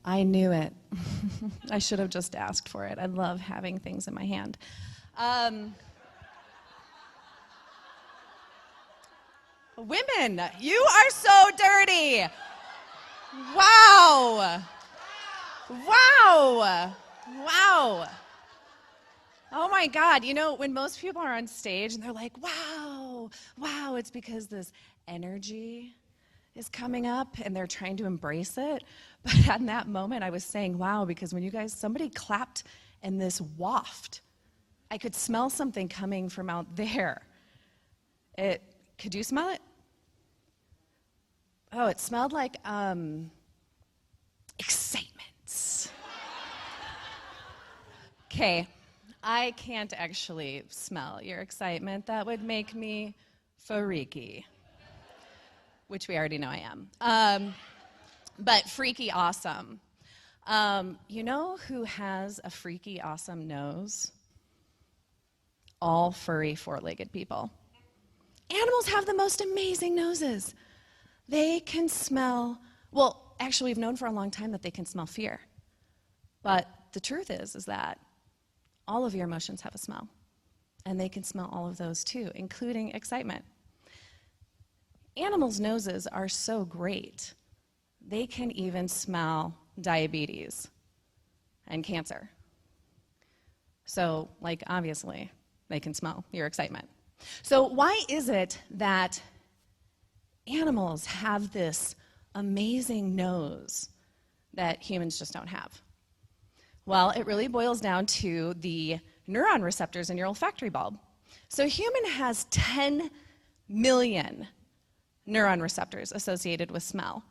I knew it. I should have just asked for it. I love having things in my hand. Women, you are so dirty. Wow. Wow. Wow. Oh my God. You know, when most people are on stage and they're like, wow, wow, it's because this energy is coming up and they're trying to embrace it. But at that moment, I was saying, wow, because when you guys, somebody clapped and this waft, I could smell something coming from out there. Could you smell it? Oh, it smelled like excitement. Okay, I can't actually smell your excitement. That would make me freaky, which we already know I am. But freaky awesome. You know who has a freaky awesome nose? All furry four-legged people. Animals have the most amazing noses. They can smell, well, actually we've known for a long time that they can smell fear. But the truth is that all of your emotions have a smell. And they can smell all of those too, including excitement. Animals' noses are so great, they can even smell diabetes and cancer. So, like, obviously, they can smell your excitement. So why is it that animals have this amazing nose that humans just don't have? Well, it really boils down to the neuron receptors in your olfactory bulb. So a human has 10 million neuron receptors associated with smell,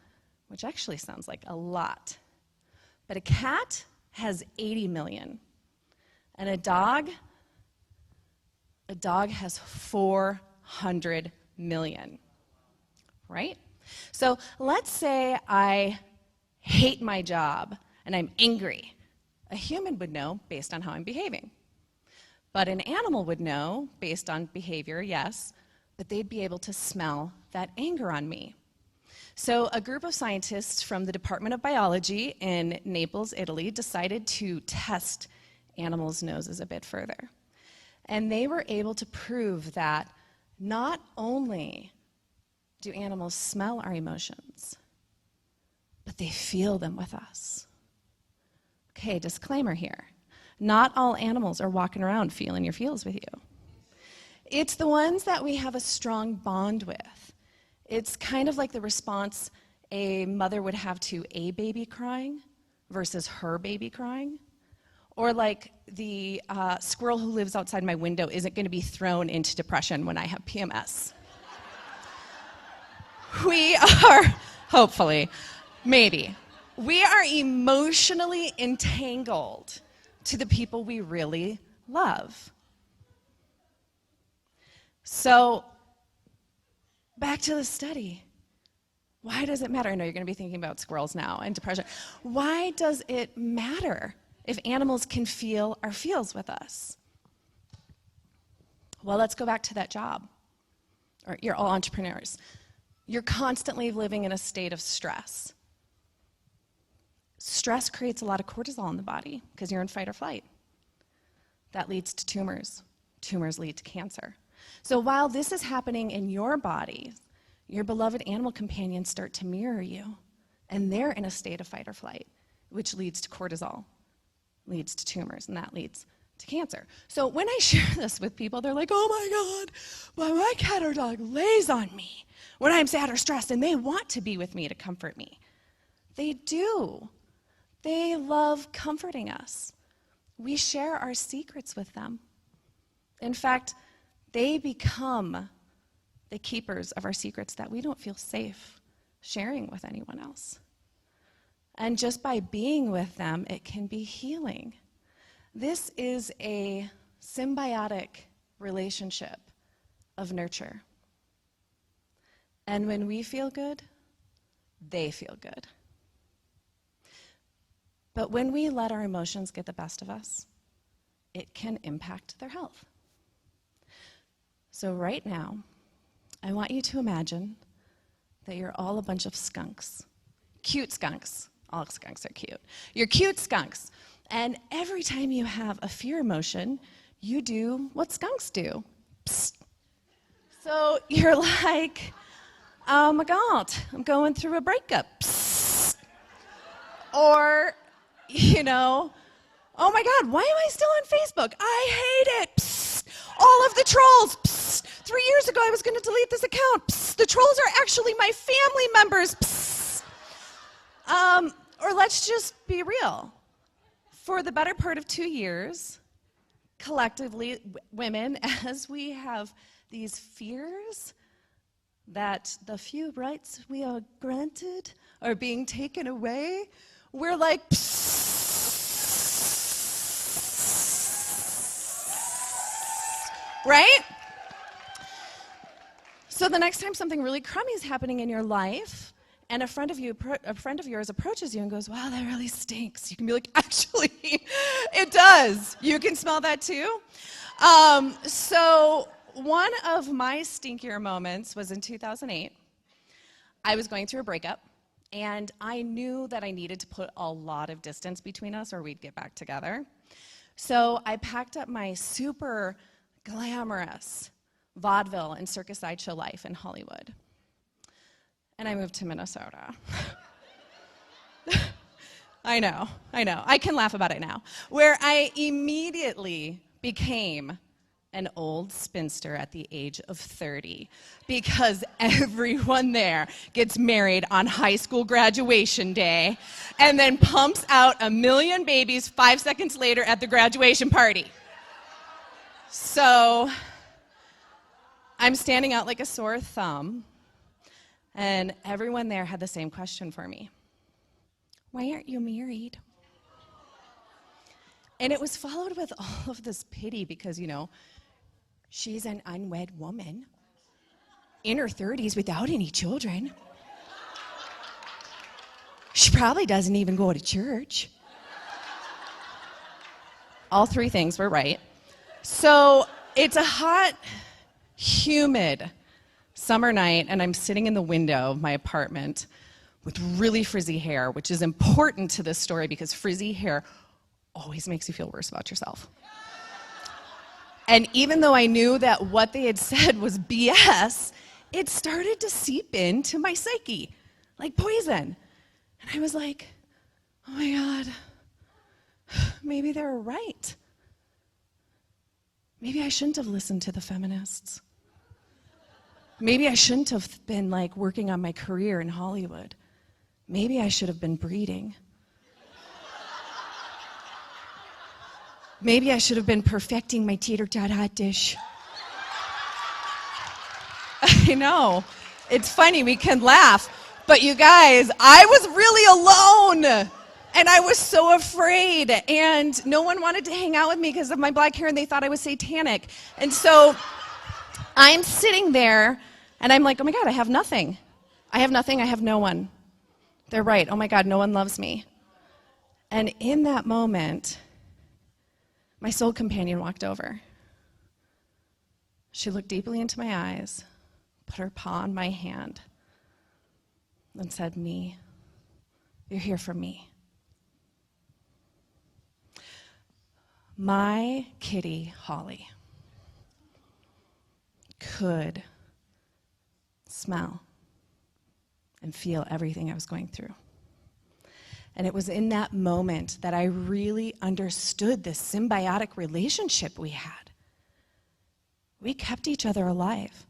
which actually sounds like a lot. But a cat has 80 million. And a dog has 400 million, right? So let's say I hate my job and I'm angry. A human would know based on how I'm behaving. But an animal would know based on behavior, yes, but they'd be able to smell that anger on me. So a group of scientists from the Department of Biology in Naples, Italy, decided to test animals' noses a bit further. And they were able to prove that not only do animals smell our emotions, but they feel them with us. Okay, disclaimer here. Not all animals are walking around feeling your feels with you. It's the ones that we have a strong bond with. It's kind of like the response a mother would have to a baby crying versus her baby crying. Or like the squirrel who lives outside my window isn't going to be thrown into depression when I have PMS. We are, hopefully, maybe, we are emotionally entangled to the people we really love. So, back to the study. Why does it matter? I know you're going to be thinking about squirrels now and depression. Why does it matter if animals can feel our feels with us? Well, let's go back to that job. Or you're all entrepreneurs. You're constantly living in a state of stress. Stress creates a lot of cortisol in the body because you're in fight or flight. That leads to tumors. Tumors lead to cancer. So while this is happening in your body, your beloved animal companions start to mirror you, and they're in a state of fight or flight, which leads to cortisol, leads to tumors, and that leads to cancer. So when I share this with people, they're like, oh my God, well, my cat or dog lays on me when I'm sad or stressed, and they want to be with me to comfort me. They do. They love comforting us. We share our secrets with them. In fact, they become the keepers of our secrets that we don't feel safe sharing with anyone else. And just by being with them, it can be healing. This is a symbiotic relationship of nurture. And when we feel good, they feel good. But when we let our emotions get the best of us, it can impact their health. So right now, I want you to imagine that you're all a bunch of skunks. Cute skunks. All skunks are cute. You're cute skunks. And every time you have a fear emotion, you do what skunks do. Psst. So you're like, oh my God, I'm going through a breakup. Psst. Or, oh my God, why am I still on Facebook? I hate it. Psst. All of the trolls. Psst. 3 years ago, I was going to delete this account. Psst. The trolls are actually my family members. Psst. Or let's just be real. For the better part of 2 years, collectively, women, as we have these fears that the few rights we are granted are being taken away, we're like, right? So the next time something really crummy is happening in your life, and a friend of yours approaches you and goes, wow, that really stinks. You can be like, actually, it does. You can smell that too. So one of my stinkier moments was in 2008. I was going through a breakup, and I knew that I needed to put a lot of distance between us or we'd get back together. So I packed up my super glamorous vaudeville and circus sideshow life in Hollywood. And I moved to Minnesota. I know. I can laugh about it now. Where I immediately became an old spinster at the age of 30 because everyone there gets married on high school graduation day and then pumps out 1 million babies 5 seconds later at the graduation party. So I'm standing out like a sore thumb. And everyone there had the same question for me. Why aren't you married? And it was followed with all of this pity because, she's an unwed woman in her 30s without any children. She probably doesn't even go to church. All three things were right. So it's a hot, humid summer night, and I'm sitting in the window of my apartment with really frizzy hair, which is important to this story because frizzy hair always makes you feel worse about yourself. And even though I knew that what they had said was BS, it started to seep into my psyche like poison. And I was like, oh my God, maybe they were right. Maybe I shouldn't have listened to the feminists. Maybe I shouldn't have been working on my career in Hollywood. Maybe I should have been breeding. Maybe I should have been perfecting my tater-tot hot dish. I know. It's funny, we can laugh. But you guys, I was really alone. And I was so afraid. And no one wanted to hang out with me because of my black hair, and they thought I was satanic. And so I'm sitting there, and I'm like, oh my God, I have nothing. I have no one. They're right. Oh my God, no one loves me. And in that moment, my soul companion walked over. She looked deeply into my eyes, put her paw on my hand, and said, "Me, you're here for me." My kitty, Holly, could smell and feel everything I was going through. And it was in that moment that I really understood the symbiotic relationship we had. We kept each other alive.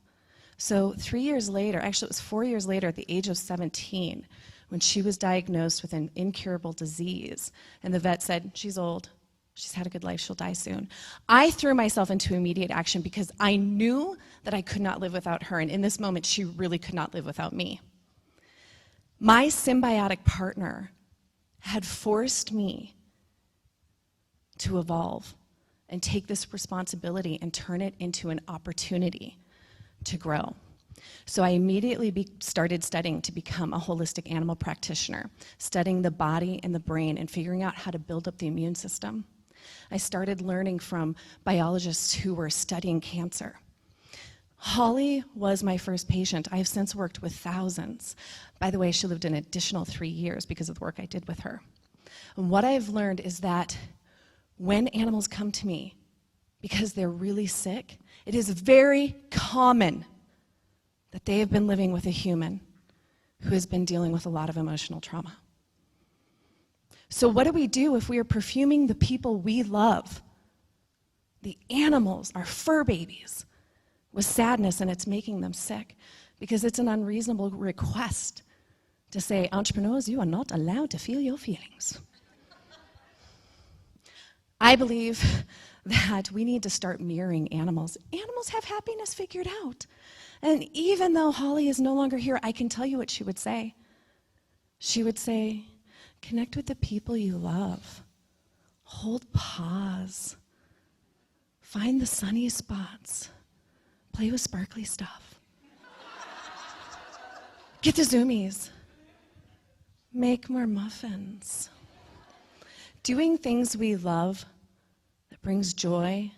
So 3 years later, actually it was 4 years later, at the age of 17, when she was diagnosed with an incurable disease, and the vet said, she's old, she's had a good life, she'll die soon. I threw myself into immediate action because I knew that I could not live without her, and in this moment, she really could not live without me. My symbiotic partner had forced me to evolve and take this responsibility and turn it into an opportunity to grow. So I immediately started studying to become a holistic animal practitioner, studying the body and the brain and figuring out how to build up the immune system. I started learning from biologists who were studying cancer. Holly was my first patient. I have since worked with thousands. By the way, she lived an additional 3 years because of the work I did with her. And what I've learned is that when animals come to me because they're really sick, it is very common that they have been living with a human who has been dealing with a lot of emotional trauma. So what do we do if we are perfuming the people we love, the animals, our fur babies, with sadness and it's making them sick? Because it's an unreasonable request to say, entrepreneurs, you are not allowed to feel your feelings. I believe that we need to start mirroring animals. Animals have happiness figured out. And even though Holly is no longer here, I can tell you what she would say. She would say, connect with the people you love. Hold pause. Find the sunny spots. Play with sparkly stuff. Get the zoomies. Make more muffins. Doing things we love that brings joy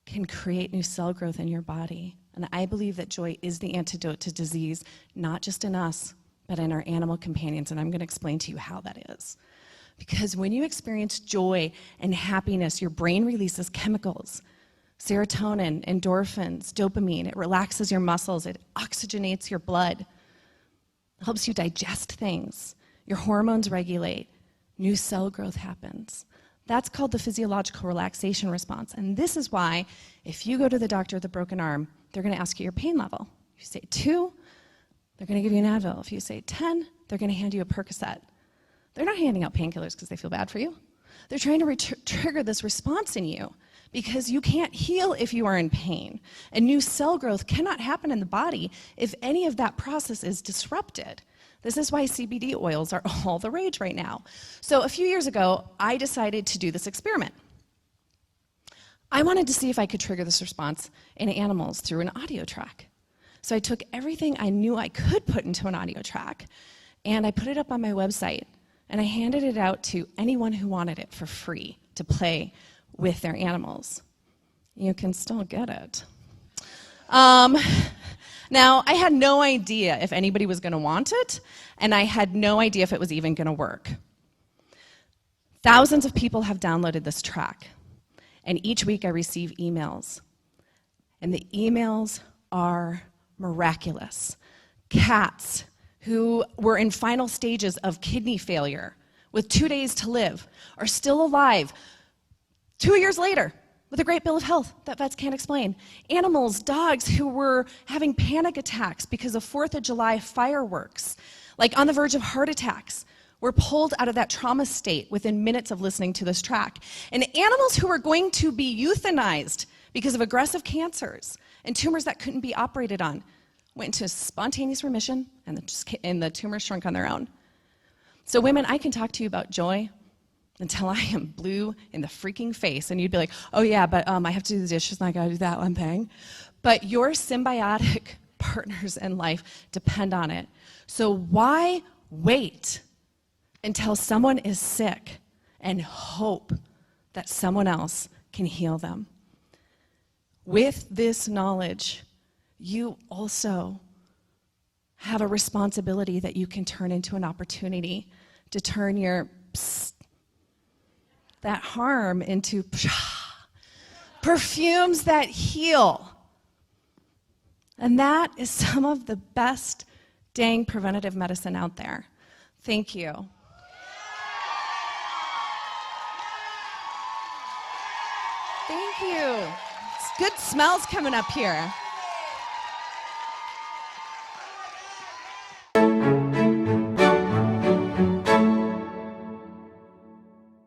can create new cell growth in your body. And I believe that joy is the antidote to disease, not just in us, but in our animal companions. And I'm going to explain to you how that is. Because when you experience joy and happiness, your brain releases chemicals, serotonin, endorphins, dopamine. It relaxes your muscles. It oxygenates your blood. It helps you digest things. Your hormones regulate. New cell growth happens. That's called the physiological relaxation response. And this is why, if you go to the doctor with a broken arm, they're going to ask you your pain level. If you say 2, they're going to give you an Advil. If you say 10, they're going to hand you a Percocet. They're not handing out painkillers because they feel bad for you. They're trying to trigger this response in you because you can't heal if you are in pain. And new cell growth cannot happen in the body if any of that process is disrupted. This is why CBD oils are all the rage right now. So a few years ago, I decided to do this experiment. I wanted to see if I could trigger this response in animals through an audio track. So I took everything I knew I could put into an audio track, and I put it up on my website, and I handed it out to anyone who wanted it for free to play with their animals. You can still get it. Now, I had no idea if anybody was going to want it, and I had no idea if it was even going to work. Thousands of people have downloaded this track, and each week I receive emails. And the emails are miraculous. Cats who were in final stages of kidney failure with 2 days to live are still alive 2 years later with a great bill of health that vets can't explain. Animals, dogs who were having panic attacks because of 4th of July fireworks, like on the verge of heart attacks, were pulled out of that trauma state within minutes of listening to this track. And animals who were going to be euthanized because of aggressive cancers and tumors that couldn't be operated on went into spontaneous remission, and the tumors shrunk on their own. So women, I can talk to you about joy until I am blue in the freaking face, and you'd be like, oh yeah, but I have to do the dishes and I gotta do that one thing. But your symbiotic partners in life depend on it. So why wait until someone is sick and hope that someone else can heal them? With this knowledge, you also have a responsibility that you can turn into an opportunity to turn your that harm into perfumes that heal. And that is some of the best dang preventative medicine out there. Thank you. Thank you. It's good smells coming up here.